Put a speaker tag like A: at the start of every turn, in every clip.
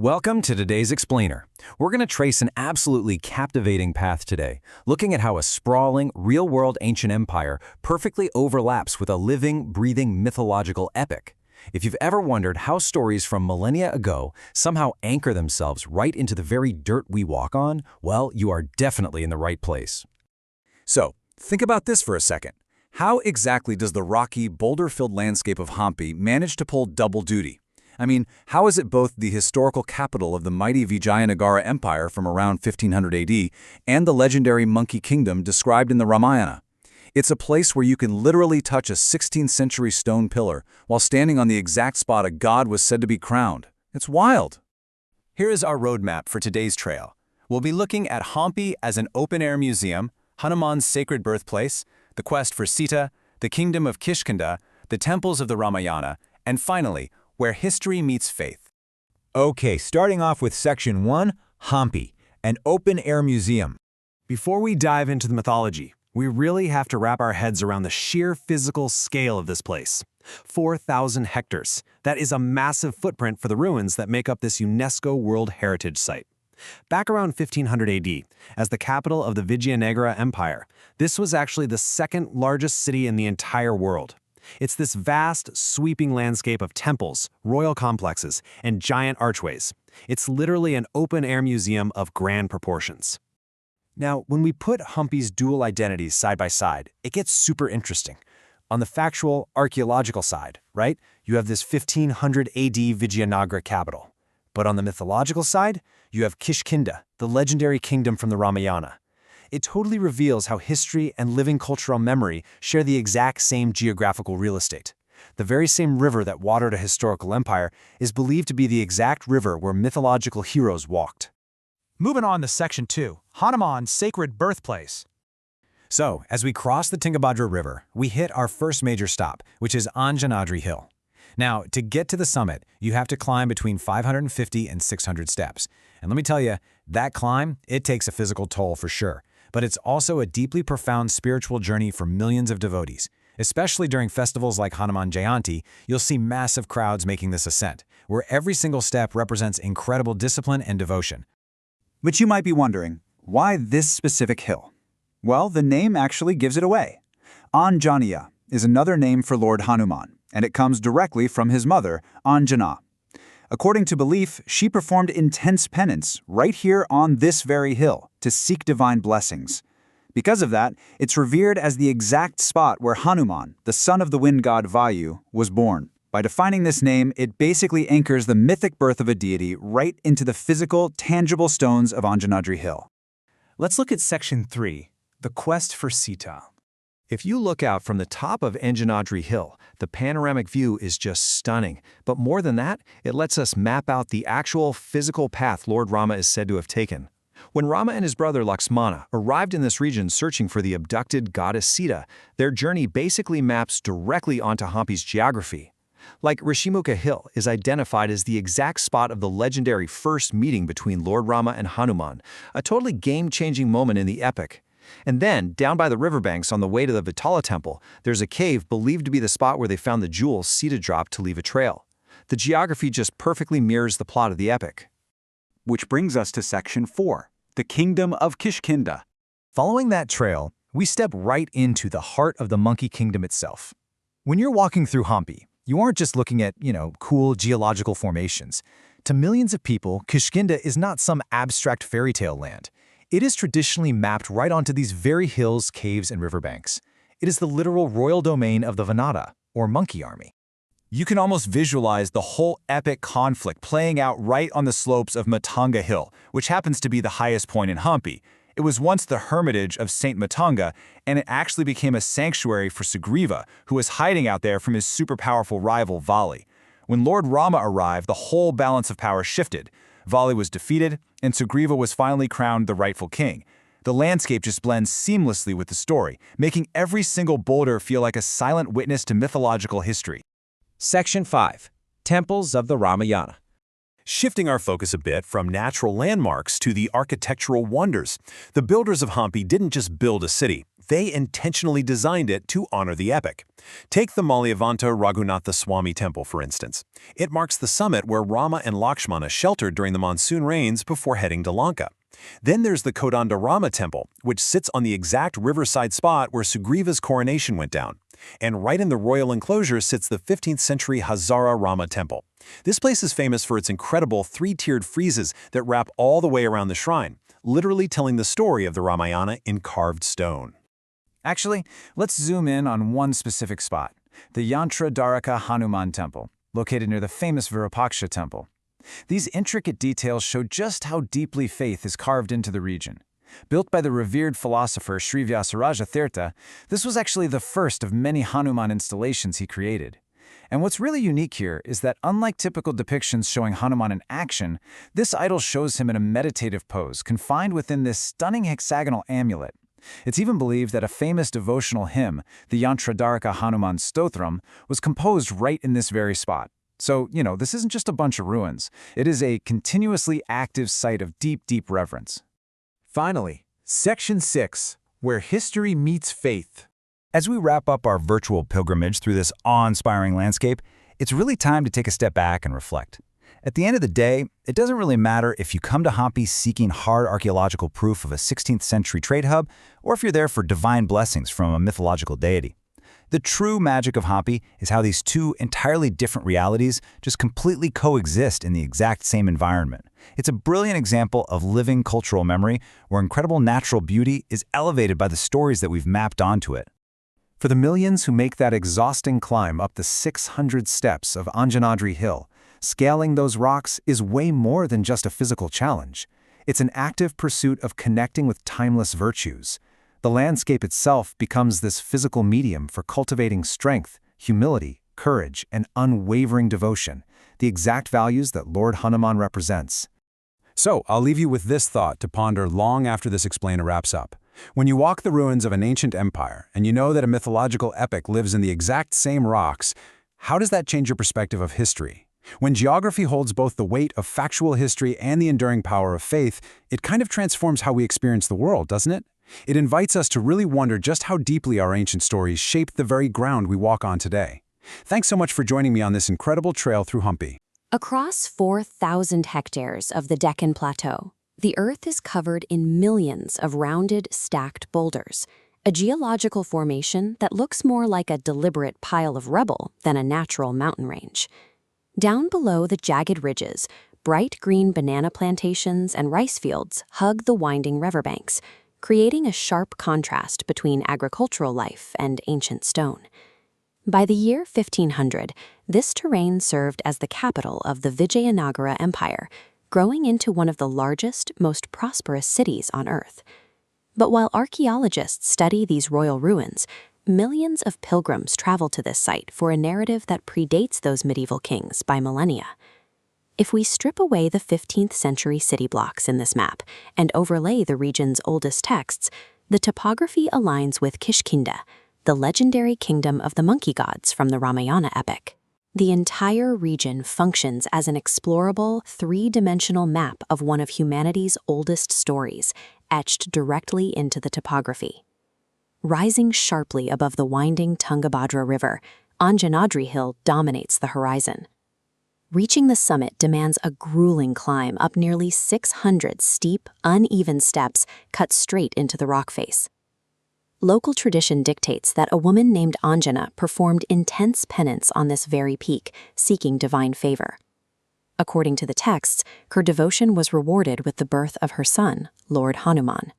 A: Welcome to today's Explainer. We're going to trace an absolutely captivating path today, looking at how a sprawling, real-world ancient empire perfectly overlaps with a living, breathing mythological epic. If you've ever wondered how stories from millennia ago somehow anchor themselves right into the very dirt we walk on, well, you are definitely in the right place.
B: So, think about this for a second. How exactly does the rocky, boulder-filled landscape of Hampi manage to pull double duty? I mean, how is it both the historical capital of the mighty Vijayanagara Empire from around 1500 AD and the legendary Monkey Kingdom described in the Ramayana? It's a place where you can literally touch a 16th century stone pillar while standing on the exact spot a god was said to be crowned. It's wild.
C: Here is our roadmap for today's trail. We'll be looking at Hampi as an open-air museum, Hanuman's sacred birthplace, the quest for Sita, the kingdom of Kishkinda, the temples of the Ramayana, and finally, where history meets faith.
D: Okay, starting off with Section 1, Hampi, an open-air museum.
E: Before we dive into the mythology, we really have to wrap our heads around the sheer physical scale of this place. 4,000 hectares. That is a massive footprint for the ruins that make up this UNESCO World Heritage Site. Back around 1500 AD, as the capital of the Vijayanagara Empire, this was actually the second largest city in the entire world. It's this vast, sweeping landscape of temples, royal complexes, and giant archways. It's literally an open-air museum of grand proportions. Now, when we put Hampi's dual identities side by side, it gets super interesting. On the factual, archaeological side, right, you have this 1500 AD Vijayanagara capital. But on the mythological side, you have Kishkinda, the legendary kingdom from the Ramayana. It totally reveals how history and living cultural memory share the exact same geographical real estate. The very same river that watered a historical empire is believed to be the exact river where mythological heroes walked.
F: Moving on to Section 2, Hanuman's sacred birthplace.
A: So, as we cross the Tungabhadra River, we hit our first major stop, which is Anjanadri Hill. Now, to get to the summit, you have to climb between 550 and 600 steps. And let me tell you, that climb, it takes a physical toll for sure. But it's also a deeply profound spiritual journey for millions of devotees. Especially during festivals like Hanuman Jayanti, you'll see massive crowds making this ascent, where every single step represents incredible discipline and devotion.
B: But you might be wondering, why this specific hill? Well, the name actually gives it away. Anjaniya is another name for Lord Hanuman, and it comes directly from his mother, Anjana. According to belief, she performed intense penance right here on this very hill to seek divine blessings. Because of that, it's revered as the exact spot where Hanuman, the son of the wind god Vayu, was born. By defining this name, it basically anchors the mythic birth of a deity right into the physical, tangible stones of Anjanadri Hill.
E: Let's look at Section 3, the quest for Sita. If you look out from the top of Anjanadri Hill, the panoramic view is just stunning. But more than that, it lets us map out the actual physical path Lord Rama is said to have taken. When Rama and his brother Lakshmana arrived in this region searching for the abducted goddess Sita, their journey basically maps directly onto Hampi's geography. Like Rishimukha Hill is identified as the exact spot of the legendary first meeting between Lord Rama and Hanuman, a totally game-changing moment in the epic. And then, down by the riverbanks on the way to the Vitala temple, there's a cave believed to be the spot where they found the jewel Sita dropped to leave a trail. The geography just perfectly mirrors the plot of the epic.
B: Which brings us to Section 4, the kingdom of Kishkinda.
D: Following that trail, we step right into the heart of the Monkey Kingdom itself. When you're walking through Hampi, you aren't just looking at, cool geological formations. To millions of people, Kishkinda is not some abstract fairy tale land. It is traditionally mapped right onto these very hills, caves, and riverbanks. It is the literal royal domain of the Vanada, or monkey army.
B: You can almost visualize the whole epic conflict playing out right on the slopes of Matanga Hill, which happens to be the highest point in Hampi. It was once the hermitage of Saint Matanga, and it actually became a sanctuary for Sugriva, who was hiding out there from his super-powerful rival Vali. When Lord Rama arrived, the whole balance of power shifted. Vali was defeated, and Sugriva was finally crowned the rightful king. The landscape just blends seamlessly with the story, making every single boulder feel like a silent witness to mythological history.
A: Section 5, Temples of the Ramayana.
E: Shifting our focus a bit from natural landmarks to the architectural wonders, the builders of Hampi didn't just build a city, They intentionally designed it to honor the epic. Take the Malyavanta Raghunatha Swami temple, for instance. It marks the summit where Rama and Lakshmana sheltered during the monsoon rains before heading to Lanka. Then there's the Kodandarama temple, which sits on the exact riverside spot where Sugriva's coronation went down. And right in the royal enclosure sits the 15th century Hazara Rama temple. This place is famous for its incredible three-tiered friezes that wrap all the way around the shrine, literally telling the story of the Ramayana in carved stone.
A: Actually, let's zoom in on one specific spot, the Yantradharaka Hanuman temple, located near the famous Virupaksha temple. These intricate details show just how deeply faith is carved into the region. Built by the revered philosopher Sri Vyasaraja Tirtha, this was actually the first of many Hanuman installations he created. And what's really unique here is that unlike typical depictions showing Hanuman in action, this idol shows him in a meditative pose, confined within this stunning hexagonal amulet. It's even believed that a famous devotional hymn, the Yantradharaka Hanuman Stotram, was composed right in this very spot. So, this isn't just a bunch of ruins. It is a continuously active site of deep, deep reverence.
D: Finally, Section 6, where history meets faith.
B: As we wrap up our virtual pilgrimage through this awe-inspiring landscape, it's really time to take a step back and reflect. At the end of the day, it doesn't really matter if you come to Hampi seeking hard archaeological proof of a 16th century trade hub, or if you're there for divine blessings from a mythological deity. The true magic of Hampi is how these two entirely different realities just completely coexist in the exact same environment. It's a brilliant example of living cultural memory where incredible natural beauty is elevated by the stories that we've mapped onto it.
A: For the millions who make that exhausting climb up the 600 steps of Anjanadri Hill, scaling those rocks is way more than just a physical challenge. It's an active pursuit of connecting with timeless virtues. The landscape itself becomes this physical medium for cultivating strength, humility, courage, and unwavering devotion, the exact values that Lord Hanuman represents. So, I'll leave you with this thought to ponder long after this explainer wraps up. When you walk the ruins of an ancient empire, and you know that a mythological epic lives in the exact same rocks, how does that change your perspective of history? When geography holds both the weight of factual history and the enduring power of faith, it kind of transforms how we experience the world, doesn't it? It invites us to really wonder just how deeply our ancient stories shaped the very ground we walk on today. Thanks so much for joining me on this incredible trail through Hampi.
G: Across 4,000 hectares of the Deccan Plateau, the Earth is covered in millions of rounded, stacked boulders, a geological formation that looks more like a deliberate pile of rubble than a natural mountain range. Down below the jagged ridges, bright green banana plantations and rice fields hug the winding riverbanks, creating a sharp contrast between agricultural life and ancient stone. By the year 1500, this terrain served as the capital of the Vijayanagara Empire, growing into one of the largest, most prosperous cities on Earth. But while archaeologists study these royal ruins, millions of pilgrims travel to this site for a narrative that predates those medieval kings by millennia. If we strip away the 15th century city blocks in this map and overlay the region's oldest texts, the topography aligns with Kishkinda, the legendary kingdom of the monkey gods from the Ramayana epic. The entire region functions as an explorable, three-dimensional map of one of humanity's oldest stories, etched directly into the topography. Rising sharply above the winding Tungabhadra River, Anjanadri Hill dominates the horizon. Reaching the summit demands a grueling climb up nearly 600 steep, uneven steps cut straight into the rock face. Local tradition dictates that a woman named Anjana performed intense penance on this very peak, seeking divine favor. According to the texts, her devotion was rewarded with the birth of her son, Lord Hanuman.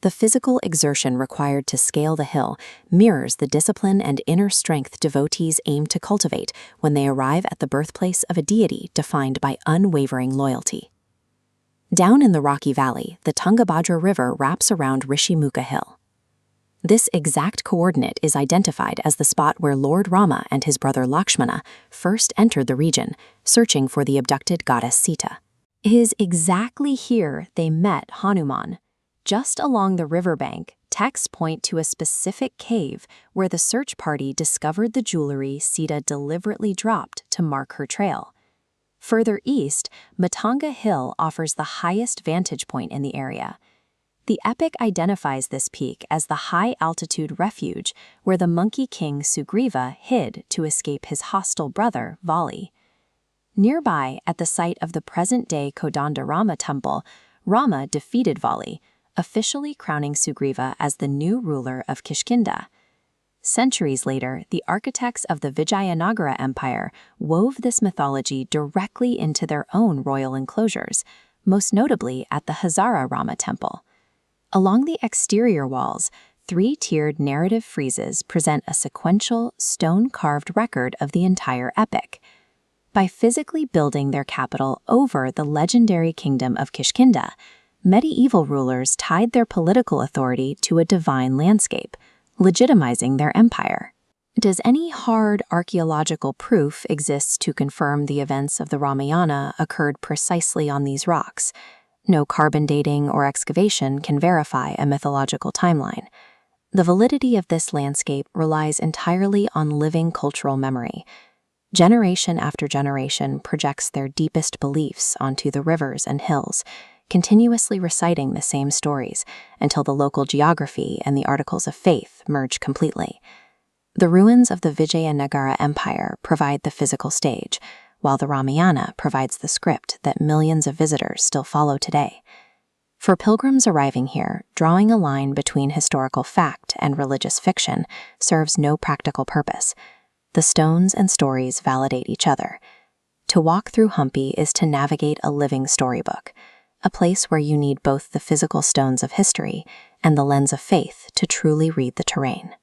G: The physical exertion required to scale the hill mirrors the discipline and inner strength devotees aim to cultivate when they arrive at the birthplace of a deity defined by unwavering loyalty. Down in the rocky valley, the Tungabhadra River wraps around Rishimukha Hill. This exact coordinate is identified as the spot where Lord Rama and his brother Lakshmana first entered the region, searching for the abducted goddess Sita. It is exactly here they met Hanuman. Just along the riverbank, texts point to a specific cave where the search party discovered the jewelry Sita deliberately dropped to mark her trail. Further east, Matanga Hill offers the highest vantage point in the area. The epic identifies this peak as the high-altitude refuge where the monkey king Sugriva hid to escape his hostile brother, Vali. Nearby, at the site of the present-day Kodandarama temple, Rama defeated Vali, officially crowning Sugriva as the new ruler of Kishkinda. Centuries later, the architects of the Vijayanagara Empire wove this mythology directly into their own royal enclosures, most notably at the Hazara Rama temple. Along the exterior walls, three-tiered narrative friezes present a sequential, stone-carved record of the entire epic. By physically building their capital over the legendary kingdom of Kishkinda, medieval rulers tied their political authority to a divine landscape, legitimizing their empire. Does any hard archaeological proof exist to confirm the events of the Ramayana occurred precisely on these rocks? No carbon dating or excavation can verify a mythological timeline. The validity of this landscape relies entirely on living cultural memory. Generation after generation projects their deepest beliefs onto the rivers and hills, continuously reciting the same stories until the local geography and the articles of faith merge completely. The ruins of the Vijayanagara Empire provide the physical stage, while the Ramayana provides the script that millions of visitors still follow today. For pilgrims arriving here, drawing a line between historical fact and religious fiction serves no practical purpose. The stones and stories validate each other. To walk through Hampi is to navigate a living storybook, a place where you need both the physical stones of history and the lens of faith to truly read the terrain.